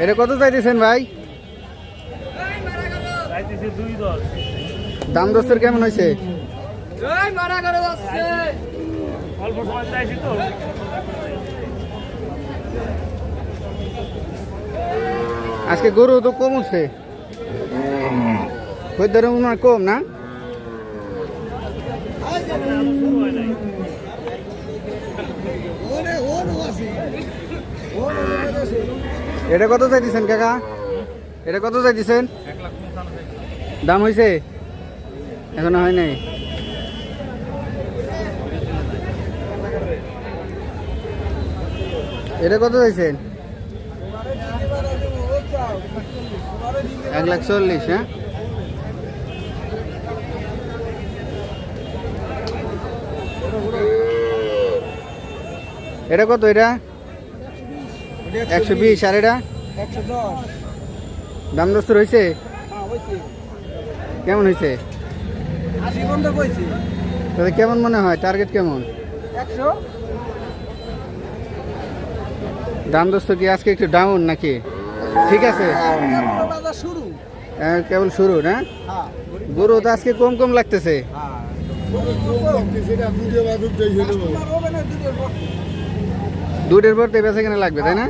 এটা কত চাইতেছেন ভাই? দাম দোস্তের কেমন হয়েছে? আজকে গরু তো কম হচ্ছে, খদ্দের কম না? এটা কত চাইতেছেন কাকা? এটা কত চাইতেছেন? দাম হয়েছে? এখনো হয় নাই। এটা কত চাইছেন? 1,40,000। হ্যাঁ, এটা কত? এটা 120। আর এটা 110। দাম দস্তর হয়েছে? কেমন হয়েছে? 80 বন্ধ কইছি। তাহলে কেমন মনে হয়? টার্গেট কেমন? 100। দাম দোস্ত কি আজকে একটু ডাউন নাকি? ঠিক আছে, শুরু, কেবল শুরু না? গরু তো আজকে কম কম লাগতেছে। দুধের পর তো বেচা কেনা লাগবে, তাই না?